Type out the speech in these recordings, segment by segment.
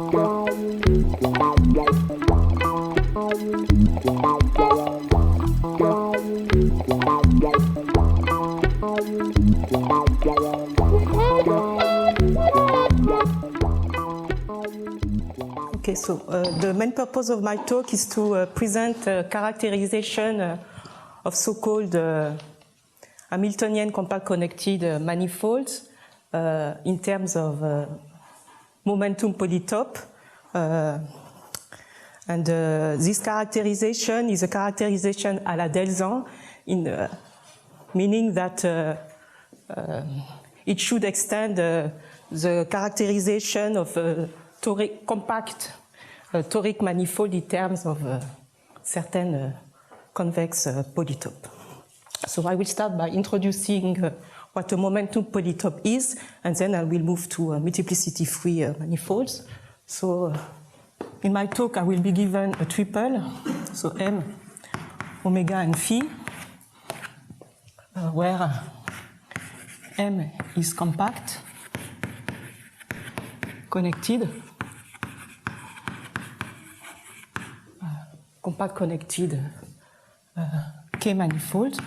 Okay, so the main purpose of my talk is to present a characterization of so-called Hamiltonian compact connected manifolds in terms of momentum polytope. And this characterization is a characterization à la Delzan, meaning that it should extend the characterization of compact toric manifold in terms of certain convex polytope. So I will start by introducing what a momentum polytope is, and then I will move to multiplicity-free manifolds. So in my talk, I will be given a triple, so M, omega, and phi, where M is compact, connected, compact connected K manifold,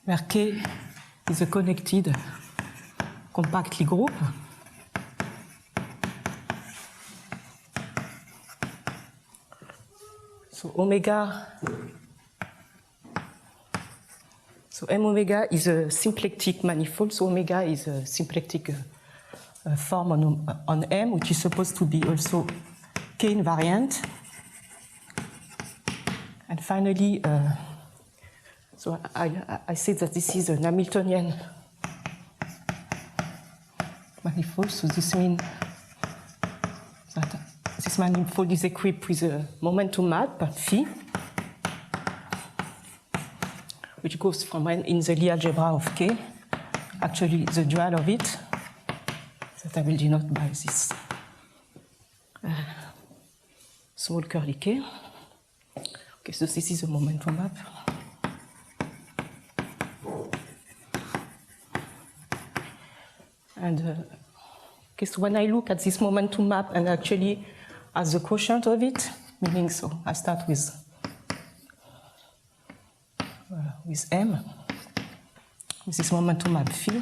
where K is a connected compactly group. So omega, so M omega is a symplectic manifold. So omega is a symplectic form on M, which is supposed to be also K invariant. And finally, so I say that this is an Hamiltonian manifold. So this means that this manifold is equipped with a momentum map, phi, which goes from in the Lie algebra of K, actually the dual of it, that I will denote by this small curly K. Okay, so this is a momentum map. And okay, so when I look at this momentum map and actually as the quotient of it, meaning so I start with M, with this momentum map phi.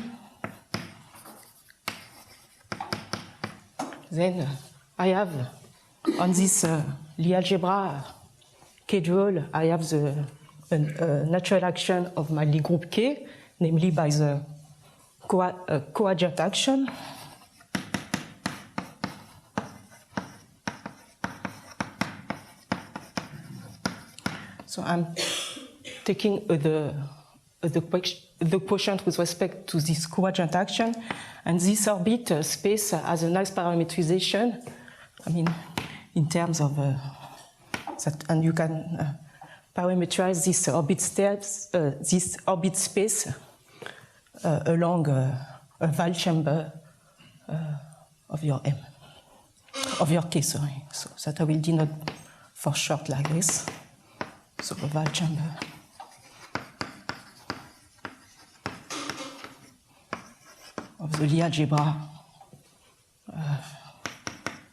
Then I have on this Lie algebra K dual, I have the natural action of my Lie group K, namely by the coadjunct action. So I'm taking the quotient with respect to this coadjunct action, and this orbit space has a nice parametrization. I mean, in terms of that, and you can parameterize this orbit space along a Wald chamber of your M, of your K, sorry. So that I will denote for short like this. So a Wald chamber of the Lie algebra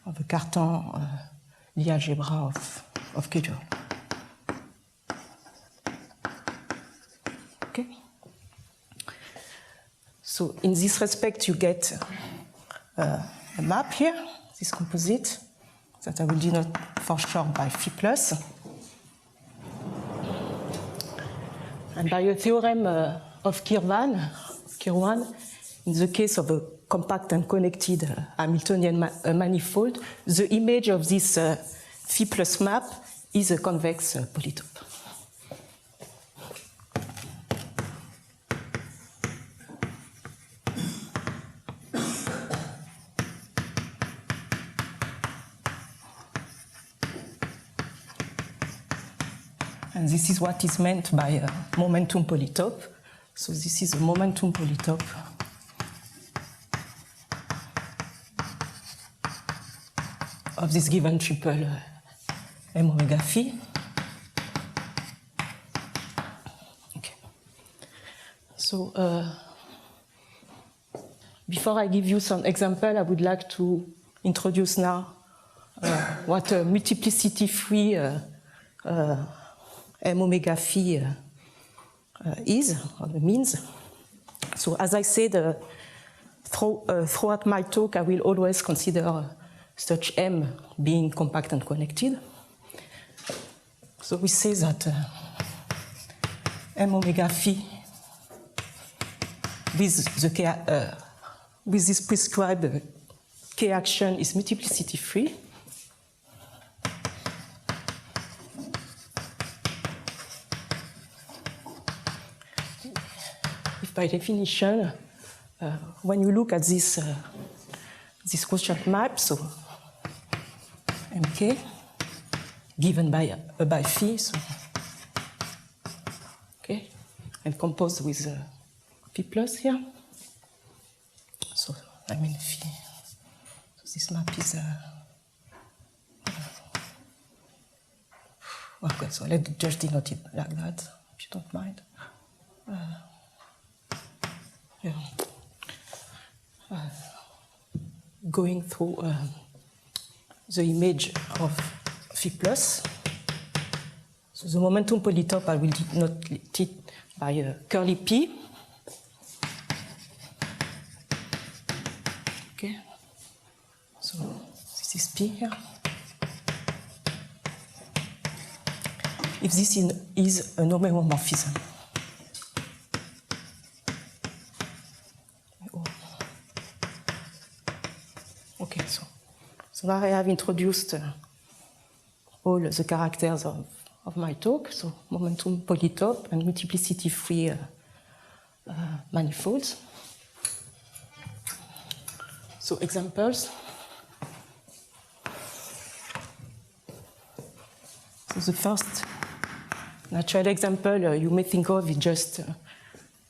of a Cartan Lie algebra of K dual. Okay. So in this respect, you get a map here, this composite, that I will denote for short by phi plus. And by a theorem of Kirwan, in the case of a compact and connected Hamiltonian manifold, the image of this phi plus map is a convex polytope. And this is what is meant by a momentum polytope. So this is a momentum polytope of this given triple M omega phi. Okay. So before I give you some example, I would like to introduce now what a multiplicity-free M omega phi is, or means. So as I said, throughout my talk, I will always consider such M being compact and connected. So we say that M omega phi with this prescribed K action is multiplicity free. If by definition, when you look at this quotient map, so MK given by phi, so okay, and composed with phi plus here. So I mean phi. So this map is okay. So let's just denote it like that, if you don't mind. Yeah. Going through the image of phi plus. So the momentum polytope, I will denote it by a curly P. Okay. So this is P here. If this is an homomorphism. Okay, so now I have introduced all the characters of my talk, so momentum polytope and multiplicity-free manifolds. So examples. So the first natural example you may think of is just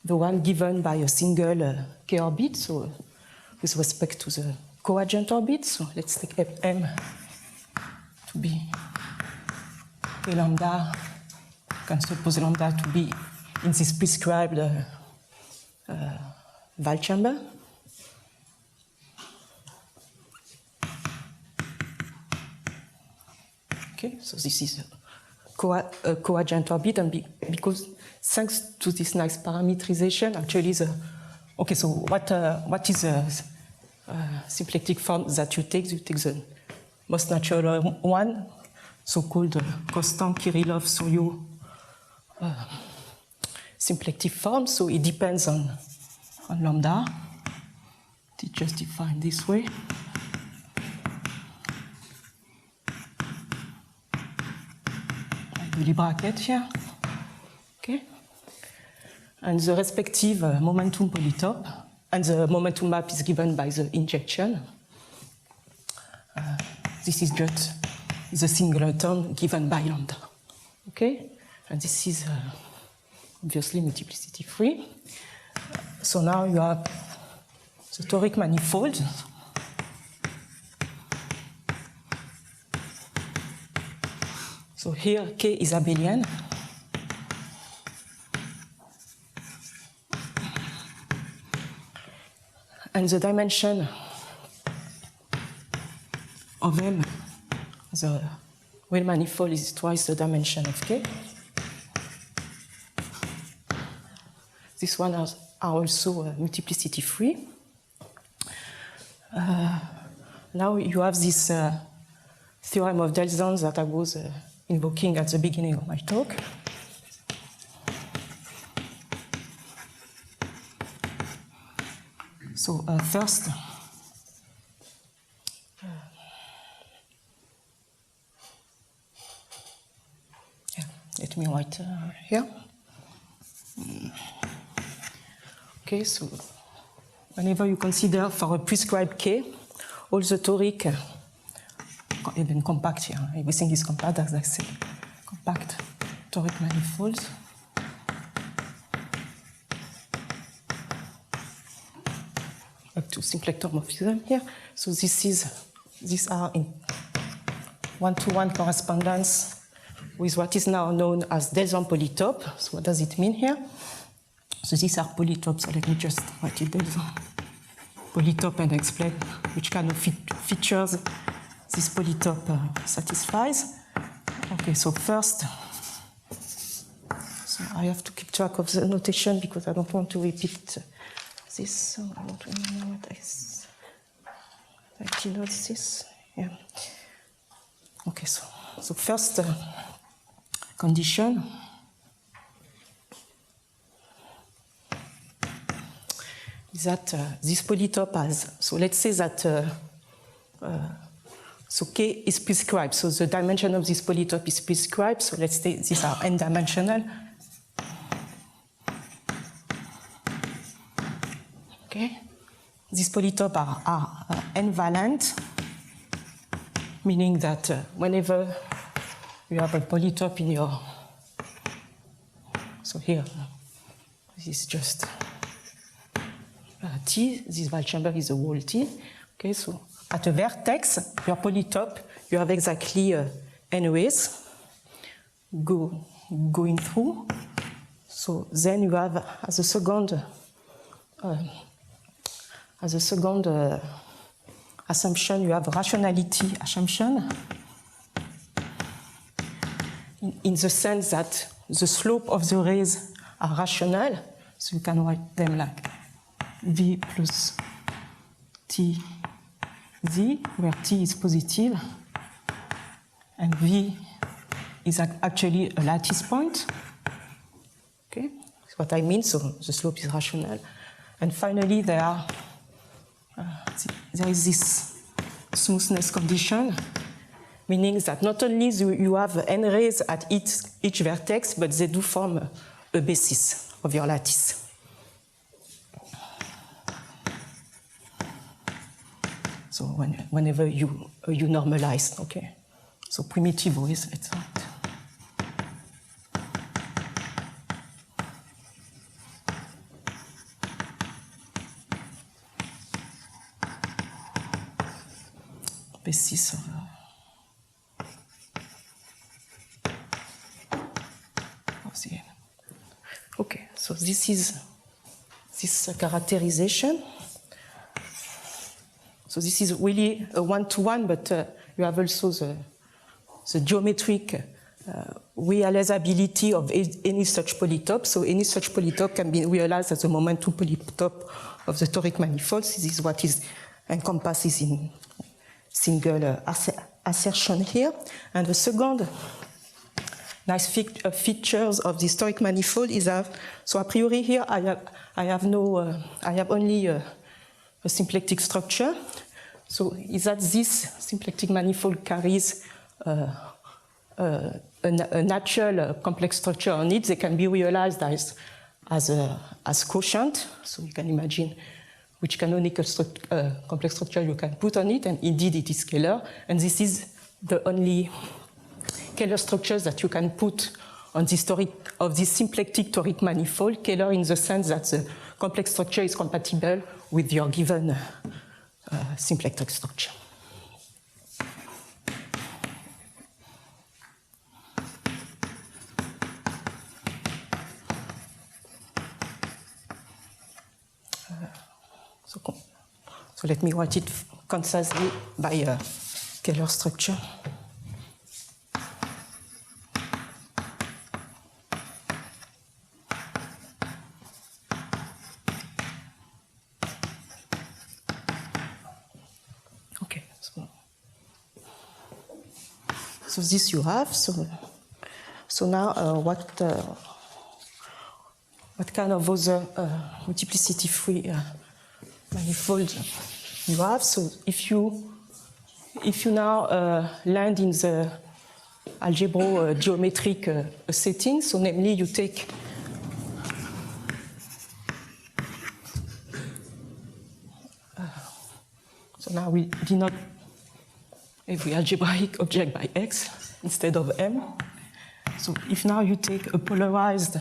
the one given by a single K orbit, so with respect to the coadjuvant orbit. So let's take M to be a lambda. You can suppose lambda to be in this prescribed Wald chamber. Okay, so this is a coadjuvant orbit, and because thanks to this nice parametrization, actually okay. So what is the symplectic form that you take? You take the most natural one, so-called Kostan-Kirillov-Soryov symplectic form. So it depends on lambda. It's just defined this way. The bracket here, okay, and the respective momentum polytope, and the momentum map is given by the injection. This is just the singleton given by lambda, okay, and this is obviously multiplicity free. So now you have the toric manifold. So here K is abelian. And the dimension of M, the Weyl manifold, is twice the dimension of K. These ones are also multiplicity free. Now you have this theorem of Delzans that I was invoking at the beginning of my talk. So first, let me write here. Okay, so whenever you consider for a prescribed K, all the toric, even compact here, everything is compact, as I said, compact toric manifolds. Up to simplector morphism here. So these are in one-to-one correspondence with what is now known as Delzan polytope. So what does it mean here? So these are polytopes, so let me just write it Delzan polytope and explain which kind of features this polytope satisfies. Okay, so first, so I have to keep track of the notation because I don't want to repeat this. So I don't remember what I keynote this. Yeah. Okay, so first condition is that this polytope has, so let's say that so K is prescribed, so the dimension of this polytope is prescribed, so let's say these are n-dimensional. Okay, these polytopes are n-valent, meaning that whenever you have a polytope in your, so here, this is just T, this Wald chamber is a wall T. Okay, so at a vertex, your polytope, you have exactly n ways going through. So then you have as a second assumption, you have rationality assumption in the sense that the slope of the rays are rational. So you can write them like V plus T Z, where T is positive, and V is actually a lattice point. Okay, that's what I mean, so the slope is rational. And finally, there is this smoothness condition, meaning that not only do you have n rays at each vertex, but they do form a basis of your lattice. So whenever you normalize, okay. So primitive ways, let's write. Basis of the n. Okay, so this is this characterization. So this is really a one-to-one, but you have also the geometric realizability of any such polytope. So any such polytope can be realized as a momentum polytope of the toric manifold. This is what is encompasses in single assertion here. And the second nice features of this toric manifold is that, so a priori here I have only a symplectic structure. So is that this symplectic manifold carries a natural complex structure on it. They can be realized as quotient. So you can imagine which canonical complex structure you can put on it, and indeed it is scalar. And this is the only scalar structures that you can put on this symplectic toric manifold. Scalar in the sense that the complex structure is compatible with your given symplectic structure. So let me write it concisely by a scalar structure. Okay, so this you have. So now what kind of other multiplicity-free manifolds you have? So if you now land in the algebra geometric setting, so namely you take so now we denote every algebraic object by X instead of M. So if now you take a polarized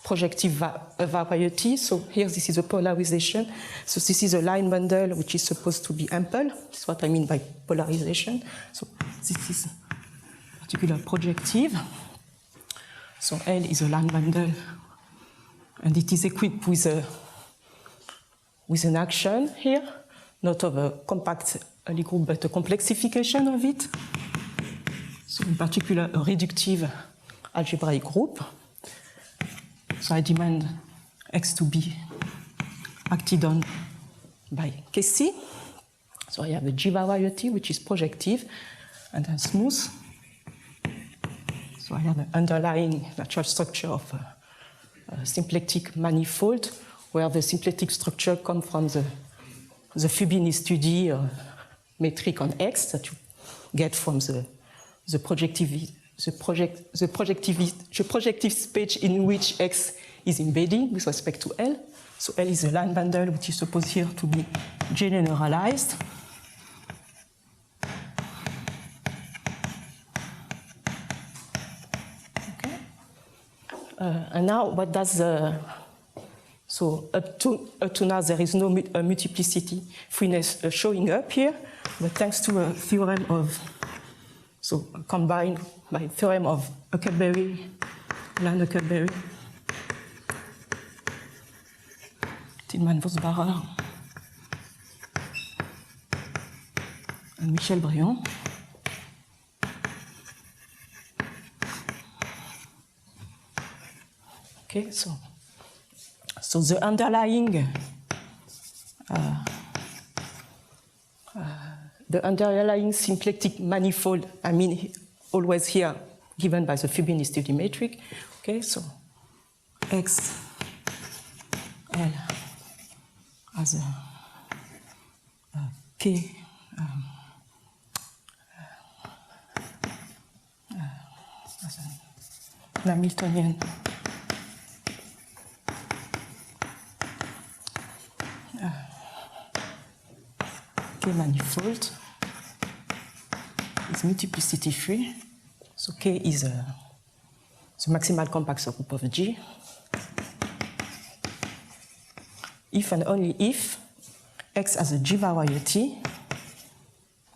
projective variety, so here this is a polarization. So this is a line bundle which is supposed to be ample. That's what I mean by polarization. So this is a particular projective. So L is a line bundle, and it is equipped with with an action here, not of a compact Lie group, but a complexification of it. So in particular, a reductive algebraic group. So I demand X to be acted on by Kc. So I have a G variety, which is projective and then smooth. So I have an underlying natural structure of a symplectic manifold, where the symplectic structure comes from the Fubini-Study metric on X that you get from the projective space in which X is embedding with respect to L. So L is a line bundle which is supposed here to be generalized. Okay. And now, what does the so up to now there is no multiplicity freeness showing up here, but thanks to a theorem of combined by theorem of Huckelberry, Land Huckelberry, Tillman-Vosbacher, and Michel Brion. Okay, so the underlying symplectic manifold, I mean, always here given by the Fubini-Study metric. Okay, so X L as a K as an Hamiltonian K manifold is multiplicity free. So K is the maximal compact subgroup of G. If and only if X has a G variety,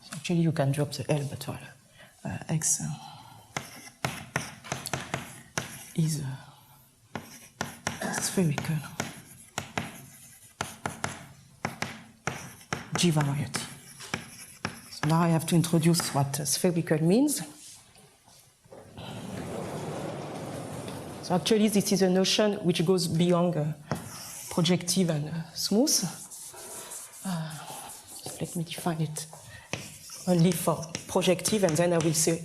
so actually you can drop the L, but X is spherical G variety. So now I have to introduce what spherical means. So actually this is a notion which goes beyond projective and smooth. Let me define it only for projective, and then I will say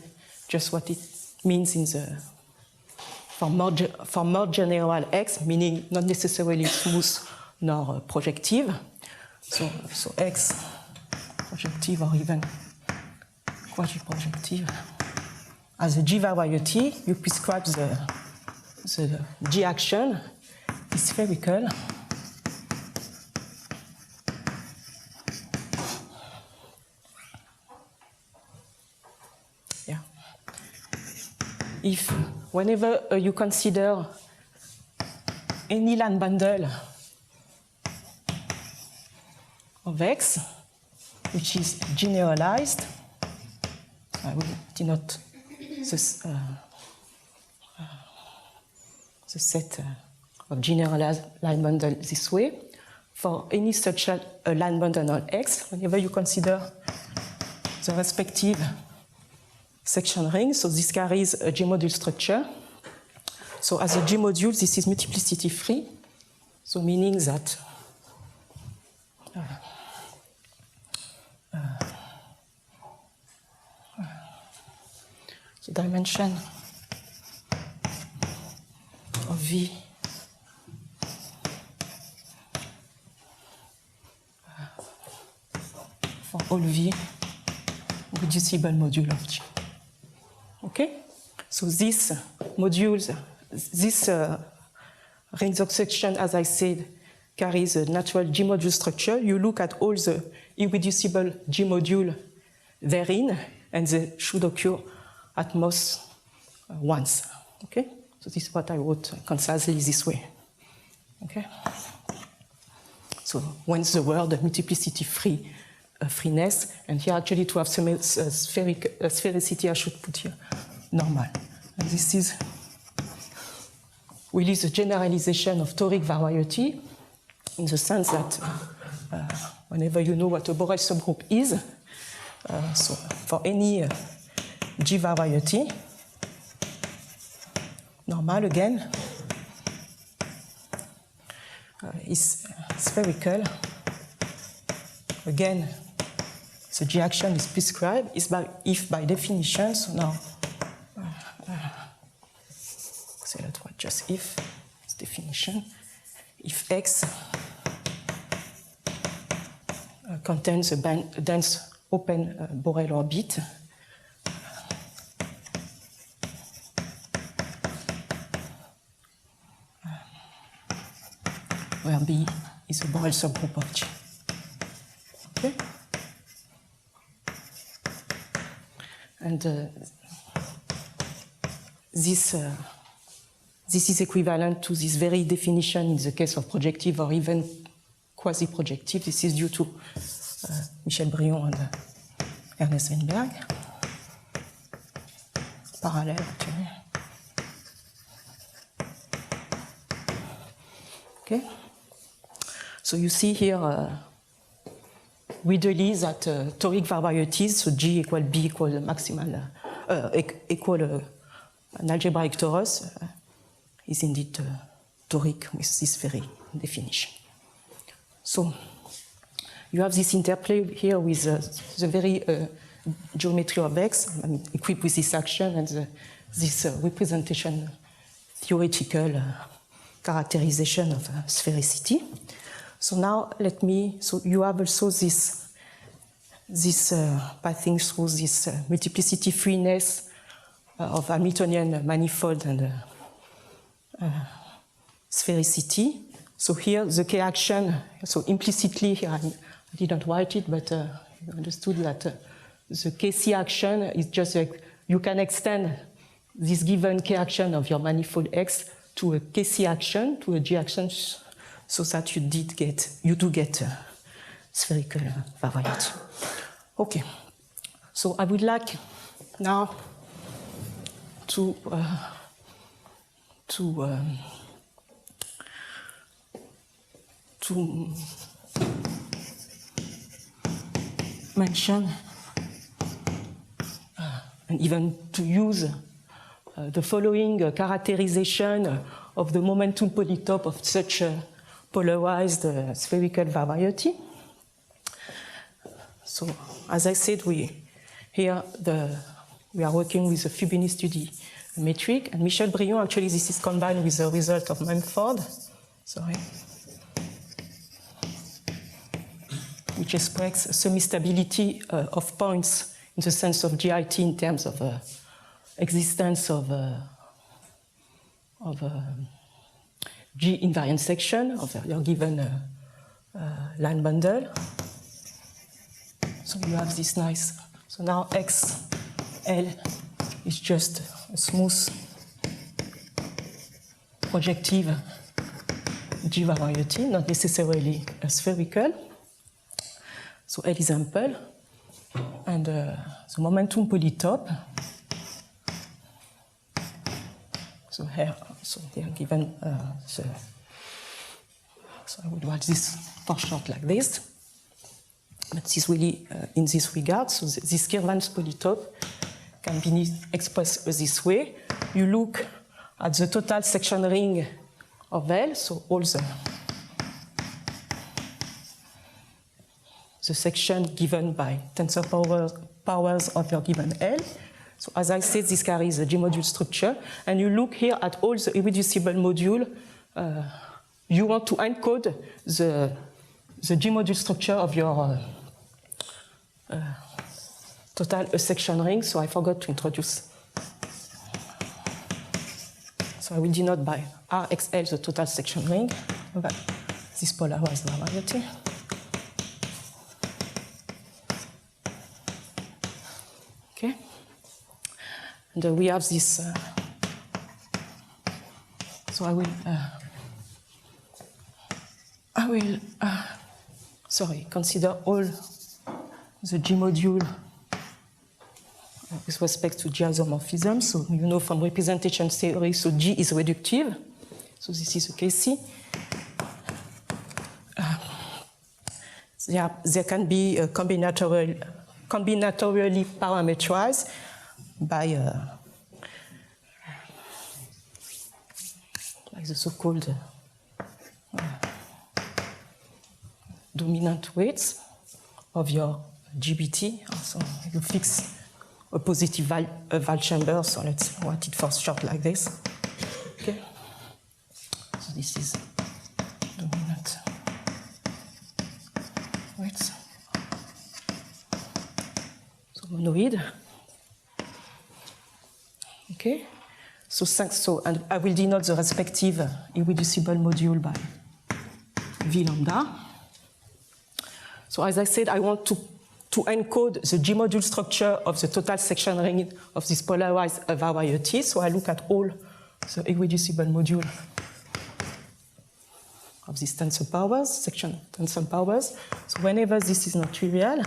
just what it means in the for more general X, meaning not necessarily smooth nor projective. So X projective or even quasi-projective as a G variety, you prescribe the G action is spherical. Yeah. If whenever you consider any line bundle of X, which is generalized, I will denote this, the set of generalized line bundle this way. For any such a line bundle on X, whenever you consider the respective section ring, so this carries a G-module structure. So as a G-module, this is multiplicity free, so meaning that the dimension of V for all V reducible module of G. Okay? So these modules, this ring section, as I said, carries a natural G module structure. You look at all the irreducible G module therein, and they should occur at most once. Okay? So this is what I wrote concisely this way. Okay? So whence the word multiplicity free, freeness, and here actually to have sphericity I should put here normal. And this is really the generalization of toric variety in the sense that whenever you know what a Borel subgroup is. So for any G variety, normal again, is spherical. Again, the G action is prescribed if by definition. So now, so let's write just if, it's definition. If X contains a dense open Borel orbit, where B is a Borel subgroup of G. Okay? And this is equivalent to this very definition in the case of projective or even quasi-projective. This is due to Michel Brion and Ernest Weinberg. Parallel, actually. Okay. So you see here readily that toric varieties, so G equal B equal maximal, equal an algebraic torus, is indeed toric with this very definition. So you have this interplay here with the very geometry of X, equipped with this action and this representation, theoretical characterization of sphericity. So now so you have also this pathing through this multiplicity freeness of Hamiltonian manifold and sphericity. So here the K action, so implicitly here I didn't write it, but you understood that the Kc action is just like you can extend this given K action of your manifold X to a Kc action, to a G action, so that you do get spherical variety. Okay, so I would like now to mention and even to use the following characterization of the momentum polytope of such a polarized spherical variety. So, as I said, we are working with the Fubini study metric, and Michel Brion, actually this is combined with the result of Mumford, which expresses semi-stability of points in the sense of GIT in terms of existence of G invariant section of your given line bundle. So you have this nice, so now XL is just a smooth projective G variety, not necessarily spherical. So L is ample, and the momentum polytope. So here, so they are given. So I would write this for short like this. But this is really in this regard. So this Kirwan's polytope can be expressed this way. You look at the total section ring of L, so all the section given by tensor powers of your given L. So as I said, this carries a G-module structure, and you look here at all the irreducible module. You want to encode the G-module structure of your total section ring, so I forgot to introduce. So I will denote by RXL the total section ring, but this polarized variety. Okay, and we have this. So I will consider all the G module with respect to G isomorphism. So you know from representation theory, so G is reductive. So this is a KC. They can be combinatorially parameterized by the so-called dominant weights of your GBT. So you fix a positive Wald chamber, so let's write it for short like this. Okay. So this is dominant weights. So monoid. Okay. So and I will denote the respective irreducible module by V lambda. So as I said, I want to encode the G module structure of the total section ring of this polarized variety. So I look at all the irreducible module of these tensor powers, section tensor powers. So whenever this is not trivial,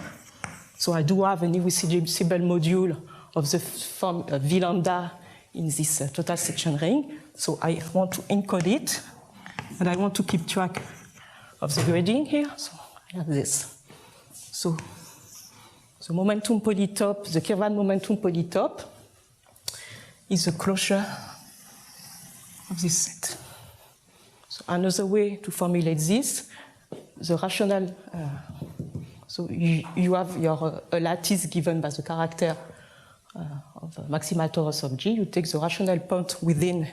so I do have an irreducible module of the form V lambda in this total section ring. So I want to encode it, and I want to keep track of the grading here. So I have this. So the momentum polytope, the Kirwan momentum polytope, is the closure of this set. So another way to formulate this, the rational, so you have your a lattice given by the character of the maximal torus of G. You take the rational point within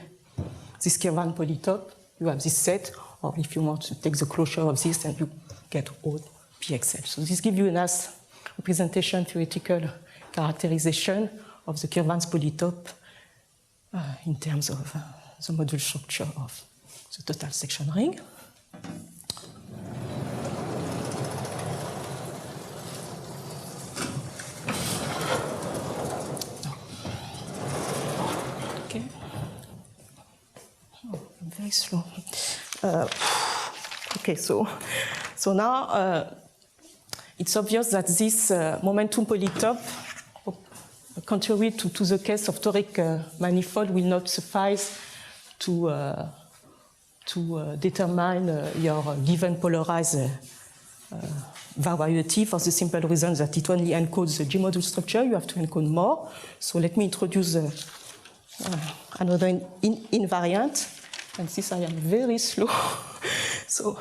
this Kirwan polytope, you have this set, or if you want to take the closure of this, and you get all PXL. So this gives you a nice representation, theoretical characterization of the Kirwan's polytope in terms of the module structure of the total section ring. Okay. Oh, I'm very slow. Okay, so now it's obvious that this momentum polytope, contrary to the case of toric manifold, will not suffice to determine your given polarized variety for the simple reason that it only encodes the G module structure. You have to encode more. So let me introduce another invariant. And since I am very slow, so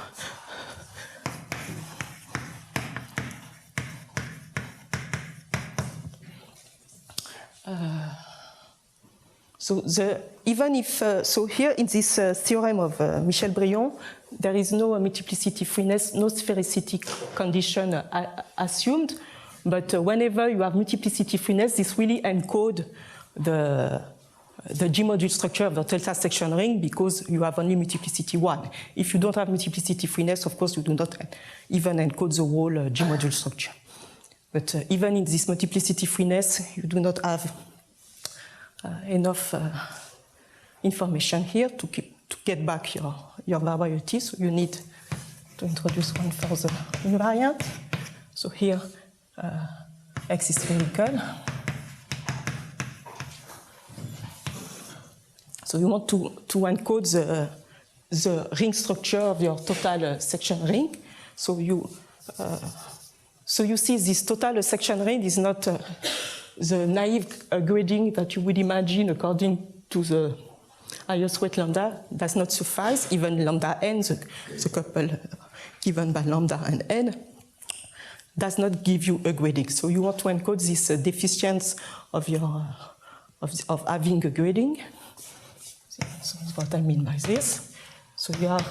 even if so here in this theorem of Michel Brion, there is no multiplicity freeness, no sphericity condition assumed, but whenever you have multiplicity freeness, this really encodes the G module structure of the delta section ring because you have only multiplicity 1. If you don't have multiplicity freeness, of course, you do not even encode the whole G module structure. But even in this multiplicity freeness, you do not have enough information here to get back your variety. So you need to introduce one further invariant. So here, X is spherical. So you want to encode the ring structure of your total section ring. So you see this total section ring is not the naive grading that you would imagine according to the highest weight lambda does not suffice. Even lambda n, the couple given by lambda and n, does not give you a grading. So you want to encode this deficiency of having a grading. So that's what I mean by this. So you have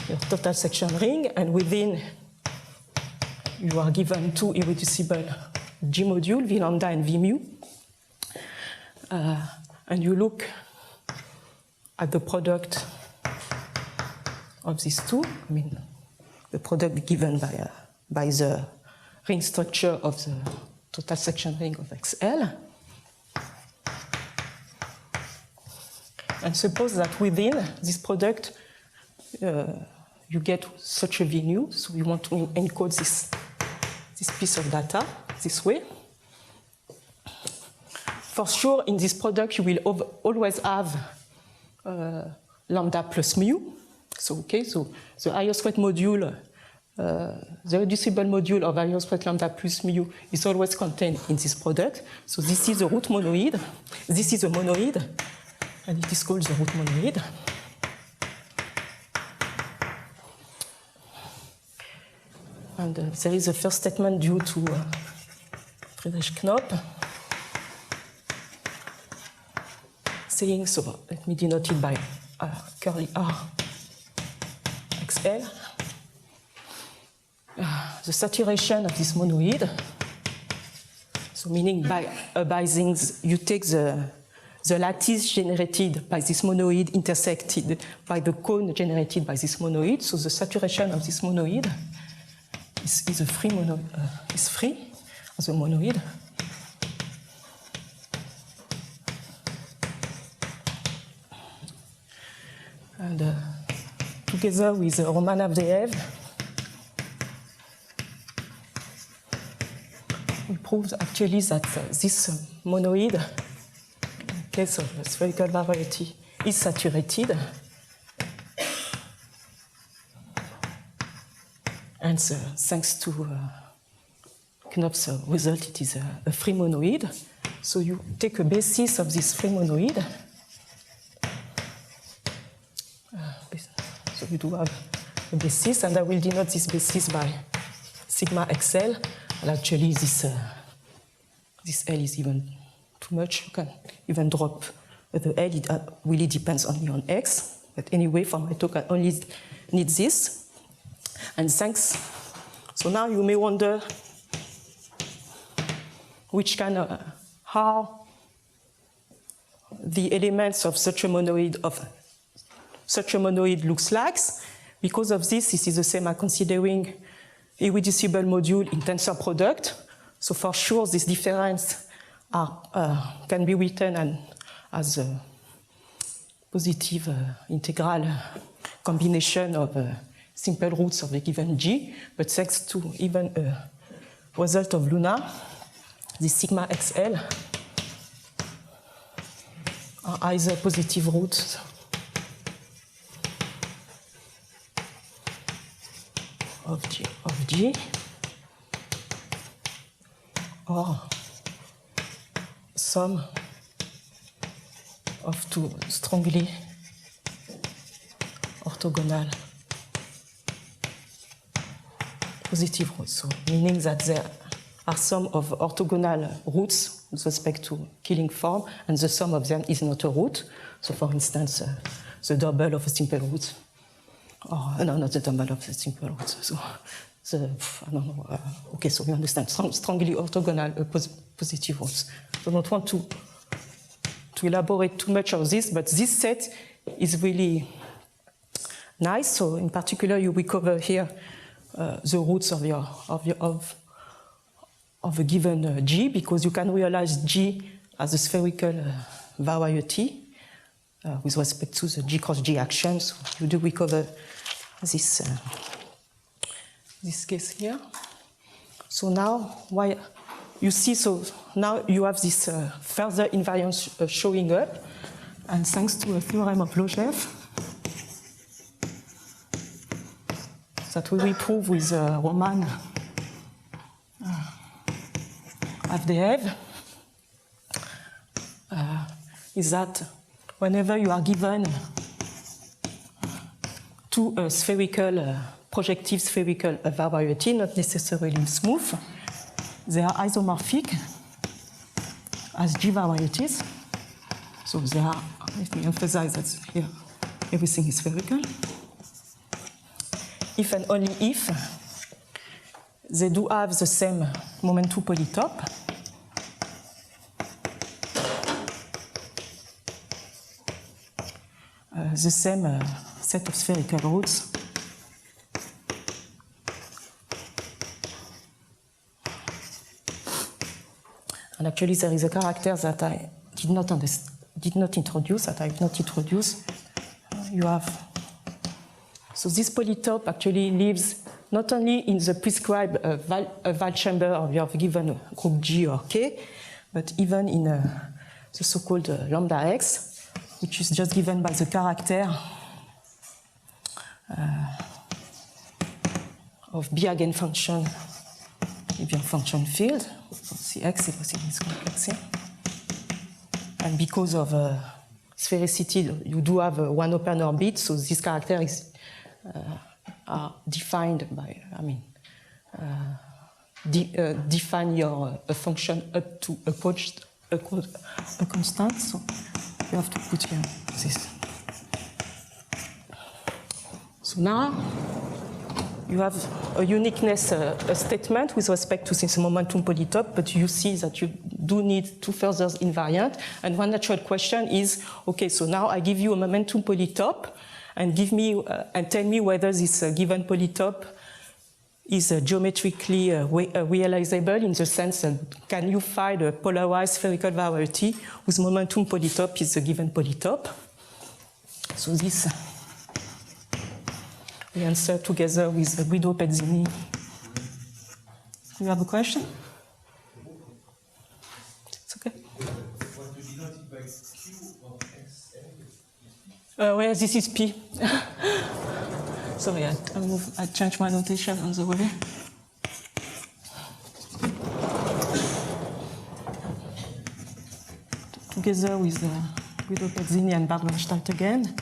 your total section ring, and within you are given two irreducible G module, V lambda and V mu. And you look at the product of these two. I mean, the product given by the ring structure of the total section ring of XL. And suppose that within this product, you get such a V nu. So you want to encode this piece of data this way. For sure, in this product, you will always have lambda plus mu So, okay, so the higher spread module, the reducible module of higher spread lambda plus mu is always contained in this product. So this is the root monoid. This is a monoid, and it is called the root monoid. And there is a first statement due to Friedrich Knopp, saying, so let me denote it by curly R XL. The saturation of this monoid, so meaning by Bisings, you take the lattice generated by this monoid intersected by the cone generated by this monoid. So the saturation of this monoid is a free monoid, is free as a monoid. And together with Roman Avdeyev, we proved actually that this monoid, in case of spherical variety, is saturated. And thanks to Knopp's result, it is a free monoid. So you take a basis of this free monoid. So you do have a basis, and I will denote this basis by sigma XL. And actually, this L is even too much. You can even drop the L. It really depends only on X. But anyway, for my talk, I only need this. And thanks. So now you may wonder how the elements of such a monoid looks like. Because of this is the same as considering irreducible module in tensor product. So for sure, this difference can be written as a positive integral combination of simple roots of a given G, but thanks to even a result of Luna, the sigma XL are either positive roots of G or sum of two strongly orthogonal positive roots, so meaning that there are some of orthogonal roots with respect to Killing form, and the sum of them is not a root. So, for instance, the double of a simple root, or no, not the double of the simple root. So, I don't know. Okay, so we understand strongly orthogonal positive roots. So, I don't want to elaborate too much on this, but this set is really nice. So, in particular, you recover here the roots of a given G, because you can realize G as a spherical variety with respect to the G cross G action. So you do recover this case here. So now, why you see? So now you have this further invariance showing up, and thanks to a theorem of Lojève that we will prove with Roman Avdeyev, is that whenever you are given to a spherical, projective spherical variety, not necessarily smooth, they are isomorphic as G varieties. So they are, let me emphasize that here everything is spherical. If and only if they do have the same moment 2 polytope, the same set of spherical roots, and actually there is a character that I did not introduce, that I have not introduced. You have, so this polytope actually lives not only in the prescribed Wald chamber of your given group G or K, but even in the so-called lambda X, which is just given by the character of B eigenfunction in your function field. Cx is complex here. And because of sphericity, you do have one open orbit, so these characters are defined by, define your function up to a constant, so you have to put here this. So now you have a uniqueness statement with respect to this momentum polytope, but you see that you do need two further invariant. And one natural question is, okay, so now I give you a momentum polytope, and give me and tell me whether this given polytope is geometrically realizable in the sense that can you find a polarized spherical variety whose momentum polytope is a given polytope. So this we answer together with Guido Pezzini. You have a question? It's okay. What do you denote by Q of X? Well, this is P. Sorry, I changed my notation on the way. Together with Guido Pezzini and Bart Landstedt again.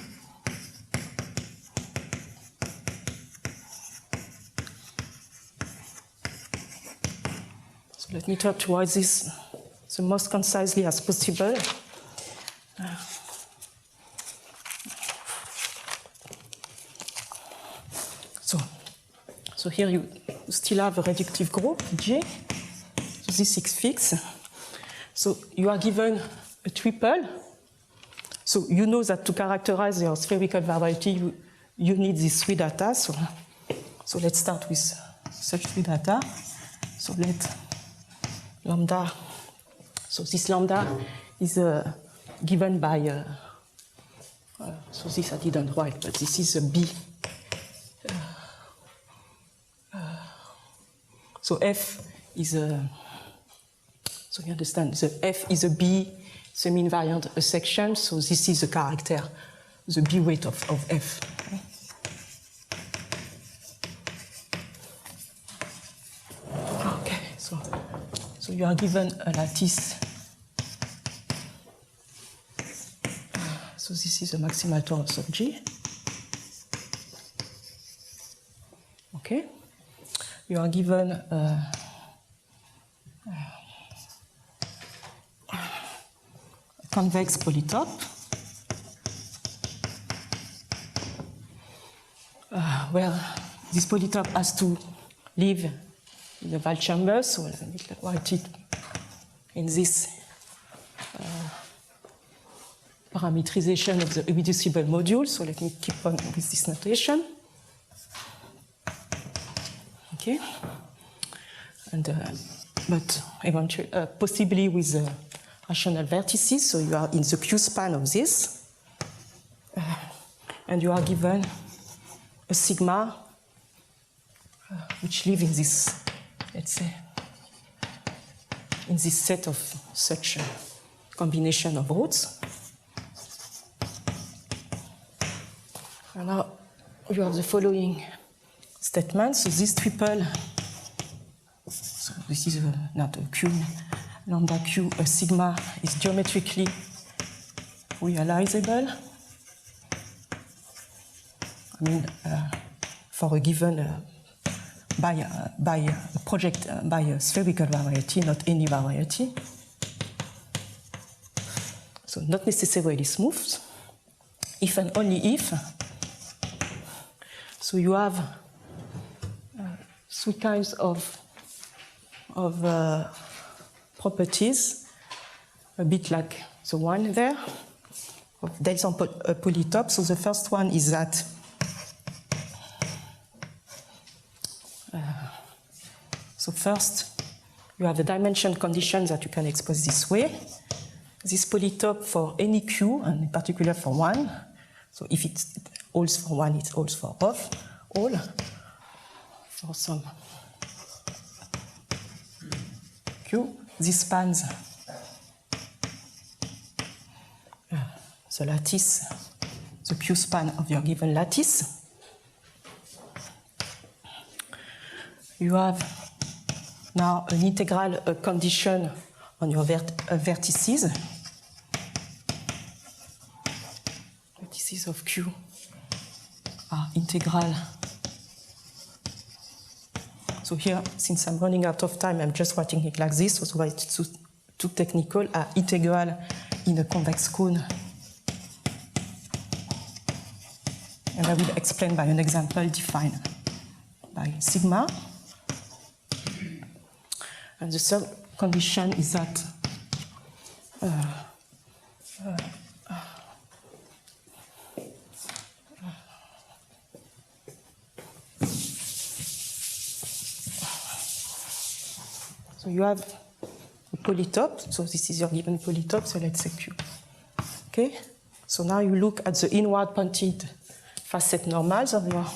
So let me try to write this the most concisely as possible. So here you still have a reductive group, J. So this is fixed. So you are given a triple. So you know that to characterize your spherical variety, you need these three data. So let's start with such three data. So let lambda. So this lambda is given by, so this I didn't write, but this is a B. So F is a, so you understand, the F is a B semi-invariant section, so this is the character, the B weight of F. Okay, so you are given a lattice. So this is a maximal torus of G. Okay. You are given a convex polytope. Well, this polytope has to live in the Wald chamber, so let me write it in this parametrization of the irreducible module. So let me keep on with this notation. Okay, and but eventually, possibly with rational vertices. So you are in the Q span of this, and you are given a sigma which live in this, let's say, in this set of such a combination of roots. And now you have the following statement. So this triple, so this is not a Q, lambda Q, a sigma is geometrically realizable. I mean, for a given by a spherical variety, not any variety. So not necessarily smooth. If and only if. So you have three kinds of properties, a bit like the one there. There is a polytope. So the first one is that so first you have the dimension condition that you can expose this way. This polytope for any Q, and in particular for 1. So if it holds for 1, it holds for all. For some Q, this spans the lattice, the Q span of your given lattice. you have now an integral condition on your vertices. Vertices of Q are integral. So here, since I'm running out of time, I'm just writing it like this, otherwise it's too technical, are integral in a convex cone. And I will explain by an example defined by sigma. And the third condition is that so you have a polytope, so this is your given polytope, so let's say Q. Okay? So now you look at the inward pointed facet normals of your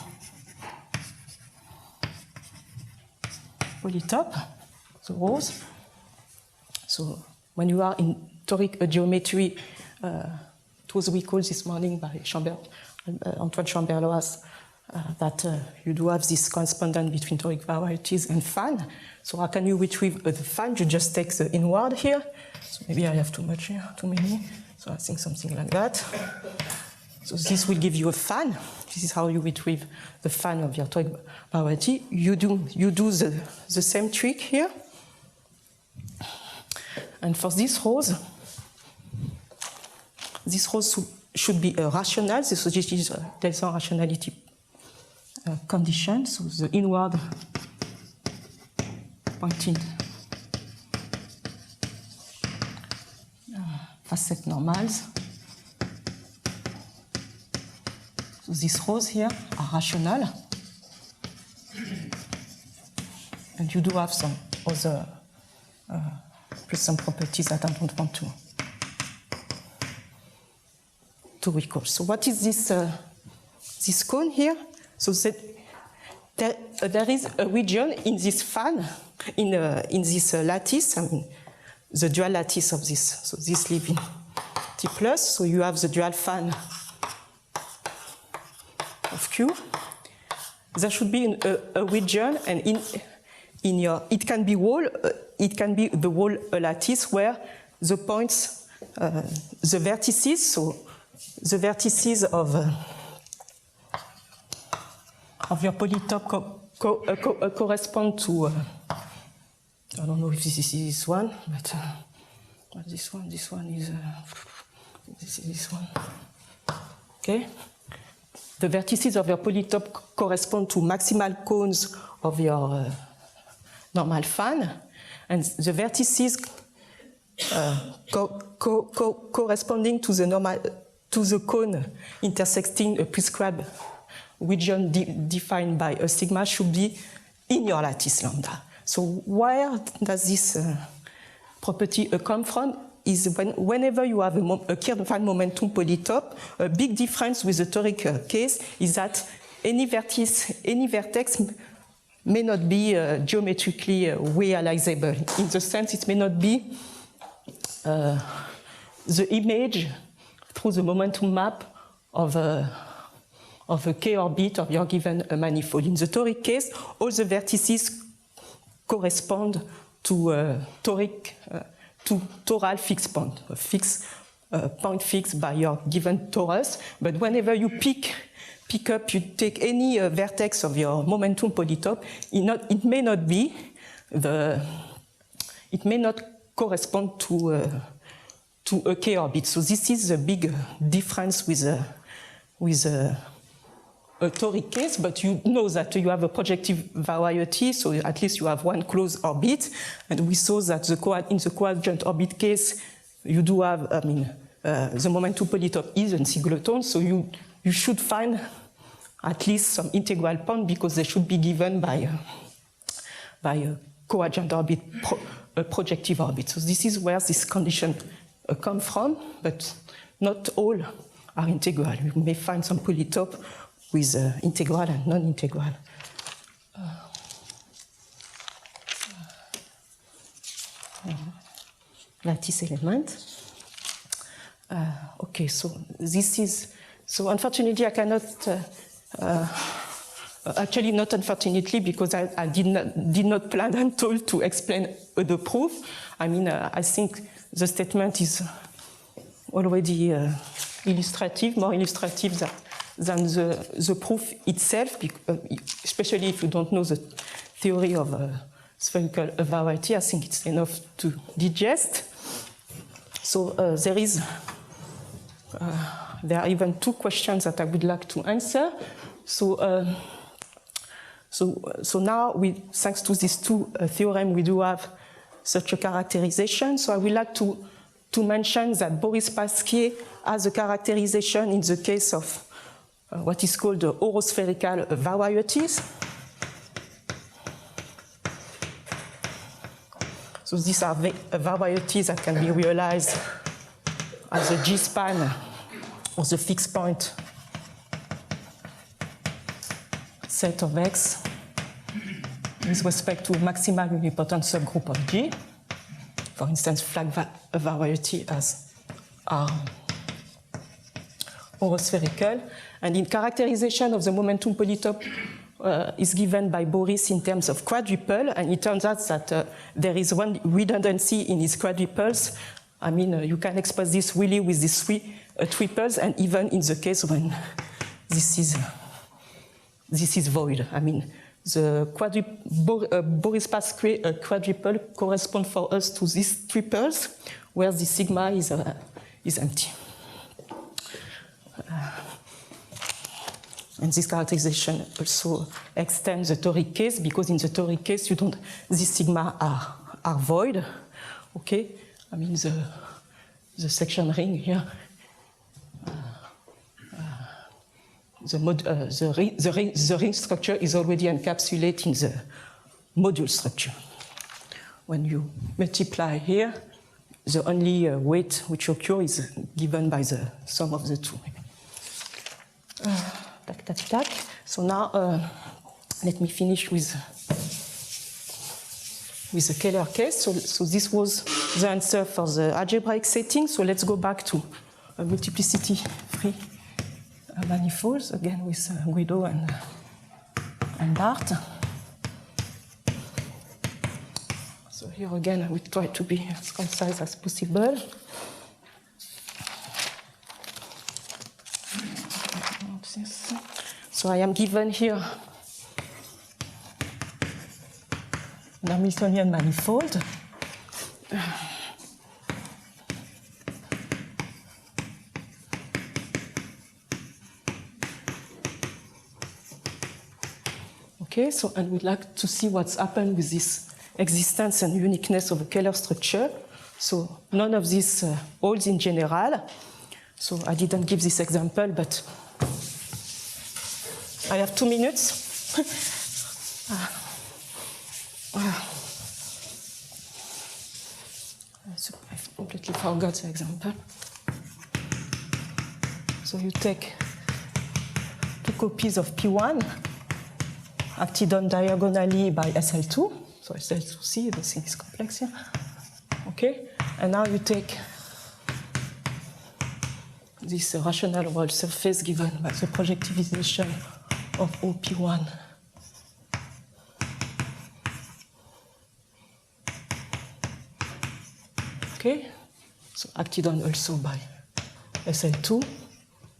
polytope, the rows. So when you are in toric geometry, it was recalled this morning by Antoine Chamberlois, that you do have this correspondence between toric varieties and fan. So how can you retrieve the fan? You just take the inward here. So maybe I have too much here, too many. So I think something like that. So this will give you a fan. This is how you retrieve the fan of your toric variety. You do the same trick here. And for these rows should be rational. So this is a Delson rationality condition. So the inward pointed facet normals. So these rows here are rational. And you do have some other plus some properties that I don't want to recall. So what is this cone here? So there is a region in this fan, in this lattice, I mean, the dual lattice of this. So this lives in T plus, so you have the dual fan of Q. There should be a region, and in your, it can be the whole lattice where the points, the vertices, so the vertices of your polytope correspond to, I don't know if this is this one, but this one is, this is this one, okay? The vertices of your polytope correspond to maximal cones of your normal fan, and the vertices corresponding to the cone intersecting a prescribed region defined by a sigma should be in your lattice lambda. So where does this property come from? Is whenever you have a Kirchhoff momentum polytope, a big difference with the toric case is that any vertex may not be geometrically realizable. In the sense, it may not be the image through the momentum map of a k-orbit of your given manifold. In the toric case, all the vertices correspond to toral fixed point, a fixed point fixed by your given torus. But whenever you pick up, you take any vertex of your momentum polytope, it may not correspond to a k-orbit. So this is a big difference with a toric case, but you know that you have a projective variety, so at least you have one closed orbit, and we saw that in the coadjuvant orbit case, you do have, the momentum polytope is a singleton, so you should find at least some integral point because they should be given by a coadjuvant orbit, a projective orbit. So this is where this condition comes from, but not all are integral. You may find some polytope with integral and non-integral. Lattice element. Okay, so this is, so unfortunately I cannot Actually, not unfortunately, because I did not plan at all to explain the proof. I mean, I think the statement is already illustrative, more illustrative than the proof itself, especially if you don't know the theory of spherical variety. I think it's enough to digest. So there are even two questions that I would like to answer. So now, thanks to these two theorems, we do have such a characterization. So I would like to mention that Boris Pasquier has a characterization in the case of what is called the horospherical varieties. So these are varieties that can be realized as a G-span or the fixed point set of X with respect to maximal unipotent subgroup of G. For instance, flag variety as R horospherical. And in characterization of the momentum polytope is given by Boris in terms of quadruple, and it turns out that there is one redundancy in these quadruples. I mean, you can express this really with these three triples, and even in the case when this is void. I mean, the Boris Pasquier quadruple corresponds for us to these triples, where the sigma is empty. And this characterization also extends the toric case, because in the toric case, these sigma are void. Okay, I mean the section ring here. The ring structure is already encapsulated in the module structure. When you multiply here, the only weight which occurs is given by the sum of the two. So now let me finish with the Kähler case. So this was the answer for the algebraic setting. So let's go back to multiplicity-free manifolds, again with Guido and Bart. So here again, I will try to be as concise as possible. So I am given here an Hamiltonian manifold. Okay, so and we'd like to see what's happened with this existence and uniqueness of a Kähler structure. So none of this holds in general. So I didn't give this example, but I have 2 minutes. I completely forgot the example. So you take 2 copies of P1 acted on diagonally by SL2. So SL2C, the thing is complex here. Okay, and now you take this rational Rolle surface given by the projectivization of OP1. Okay, so acted on also by SL2.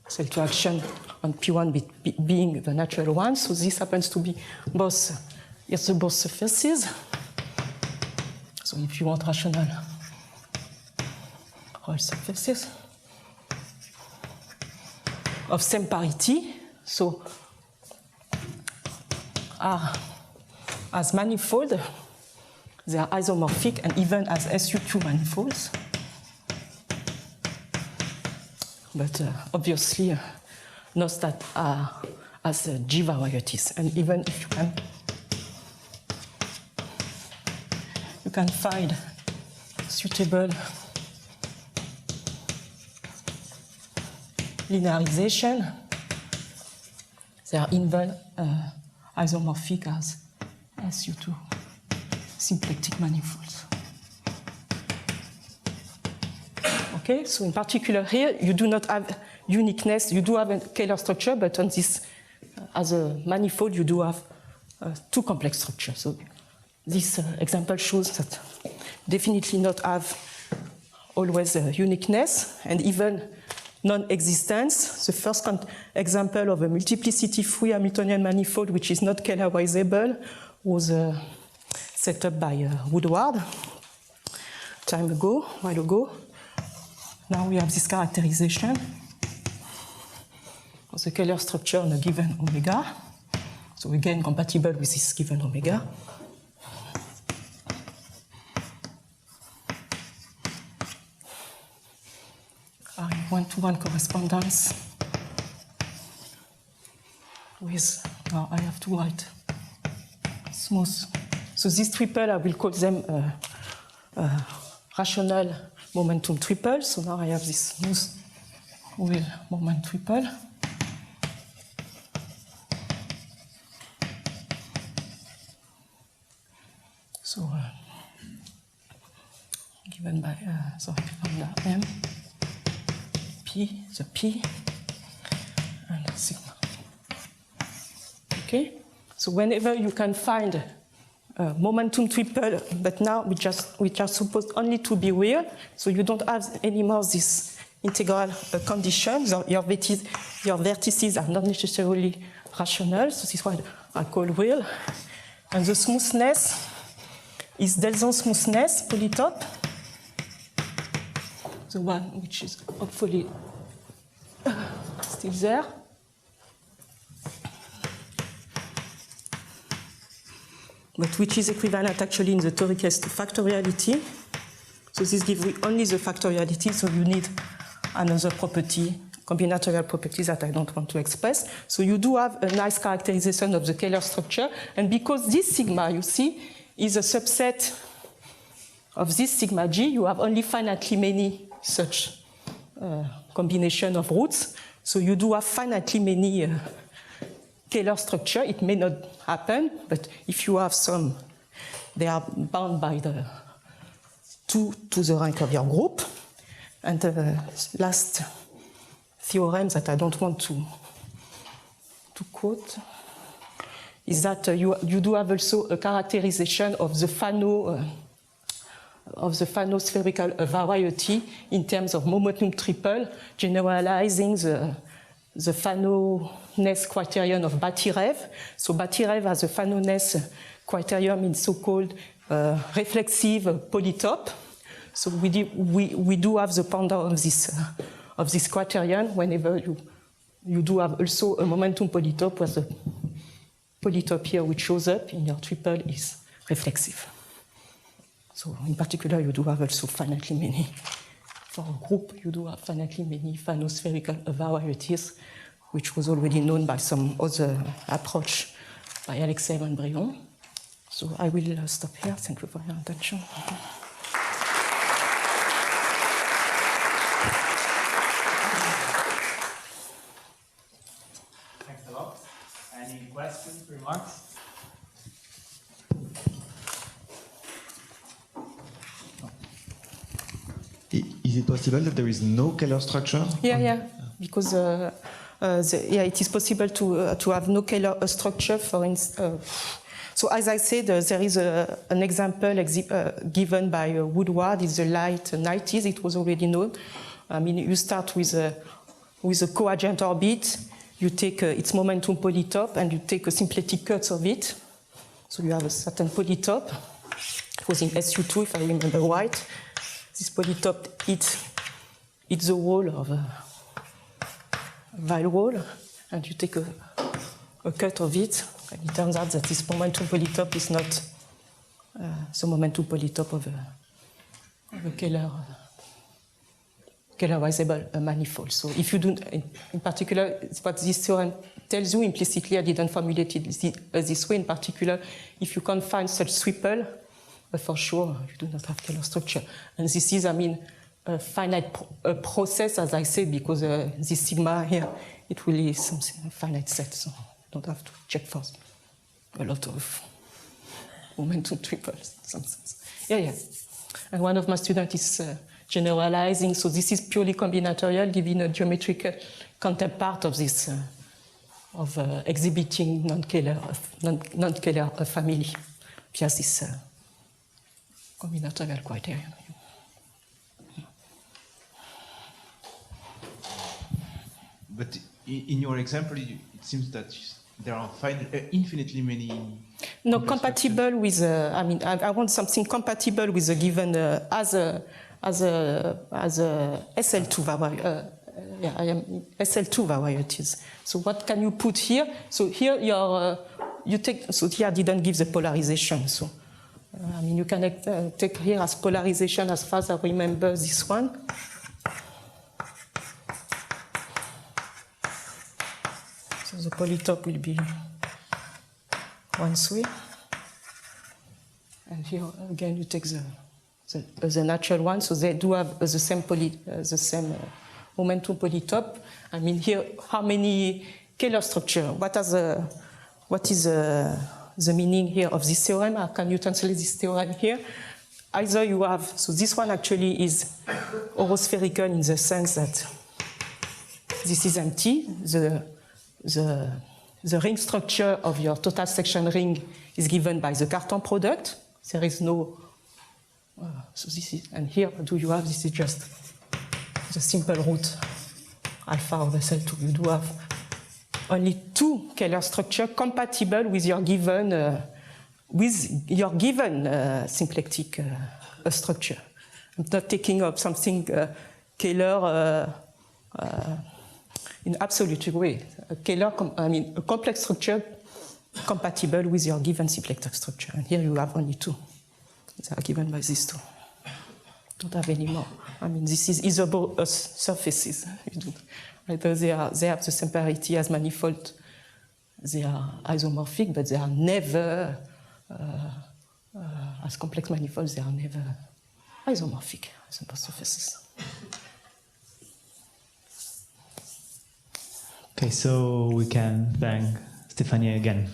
SL2 action on P1 being the natural one. So this happens to be both surfaces. So if you want rational Rolle surfaces of same parity, so are as manifold, they are isomorphic and even as SU2 manifolds. But obviously, not that are as G varieties. And even if you can find suitable linearization, they are even isomorphic as SU2 symplectic manifolds. Okay, so in particular here, you do not have uniqueness. You do have a Kähler structure, but on this as a manifold, you do have two complex structures. So this example shows that definitely not have always uniqueness and even non-existence. The first example of a multiplicity-free Hamiltonian manifold, which is not Kähler-Weisable, was set up by Woodward time ago, a while ago. Now we have this characterization of the Kähler structure on a given omega. So again, compatible with this given omega. One-to-one correspondence with, well, I have to write smooth. So this triple, I will call them rational momentum triple. So now I have this smooth wheel moment triple. So given by, sorry, M. P, the P, and sigma. Okay? So whenever you can find a momentum triple, but now which are supposed only to be real, so you don't have anymore this integral conditions. Your vertices are not necessarily rational, so this is what I call real. And the smoothness is Delson smoothness, polytope. The one which is hopefully still there. But which is equivalent actually in the toric case to factoriality. So this gives you only the factoriality, so you need another property, combinatorial properties that I don't want to express. So you do have a nice characterization of the Kähler structure, and because this sigma, you see, is a subset of this sigma G, you have only finitely many such combination of roots. So you do have finitely many Kähler structure. It may not happen, but if you have some, they are bound by the 2 to the rank of your group. And the last theorem that I don't want to quote is that you do have also a characterization of the Fano spherical variety in terms of momentum triple, generalizing the Fano-ness criterion of Batirev. So Batirev has a Fano-ness criterion in so-called reflexive polytope. So we do have the panda of this criterion whenever you do have also a momentum polytope where the polytope here which shows up in your triple is reflexive. So in particular, you do have also finitely many. For a group, you do have finitely many Fano-spherical varieties, which was already known by some other approach by Alexei van Brion. So I will stop here. Thank you for your attention. Thanks a lot. Any questions, remarks? Is it possible that there is no Kähler structure? Yeah, because it is possible to have no Kähler structure. For instance, so as I said, there is an example given by Woodward in the late 90s. It was already known. I mean, you start with a coadjuvant orbit. You take its momentum polytope, and you take a symplectic cut of it. So you have a certain polytope. It was in SU2, if I remember right. This polytope hits the wall of a Weyl wall, and you take a cut of it, and it turns out that this momentum polytope is not the momentum polytope of a Kähler-Weisable manifold. So if you do, in particular, what this theorem tells you implicitly, I didn't formulate it this way, in particular, if you can't find such swivel, for sure, you do not have Kähler structure. And this is, I mean, a finite process, as I said, because this sigma here, it really is something, a finite set, so you don't have to check for a lot of momentum triples in some sense. Yeah. And one of my students is generalizing, so this is purely combinatorial, giving a geometrical counterpart of this of exhibiting non-Kähler family via this combinatorial criterion. But in your example, it seems that there are infinitely many. No, compatible with. I mean, I want something compatible with a given as a SL2 variety. Yeah, I am SL2 varieties. So what can you put here? So here you take. So here I didn't give the polarization. So I mean, you can take here as polarization as far as I remember this one. So the polytope will be 1, 3. And here again you take the natural one, so they do have the same momentum polytope. I mean here, how many Kähler structure? What is the meaning here of this theorem? How can you translate this theorem here? Either you have, so this one actually is orospherical in the sense that this is empty. The ring structure of your total section ring is given by the Cartan product. There is no, so this is, and here do you have, this is just the simple root alpha of SL2. You do have only 2 Kähler structure compatible with your given, symplectic structure. I'm not taking up something Kähler in absolute way. A complex structure compatible with your given symplectic structure. And here you have only 2. They are given by these 2. Don't have any more. I mean, this is isobor surfaces. Either they have the same parity as manifold, they are isomorphic, but they are never, as complex manifolds, they are never isomorphic, isobor surfaces. Okay, so we can thank Stéphanie again.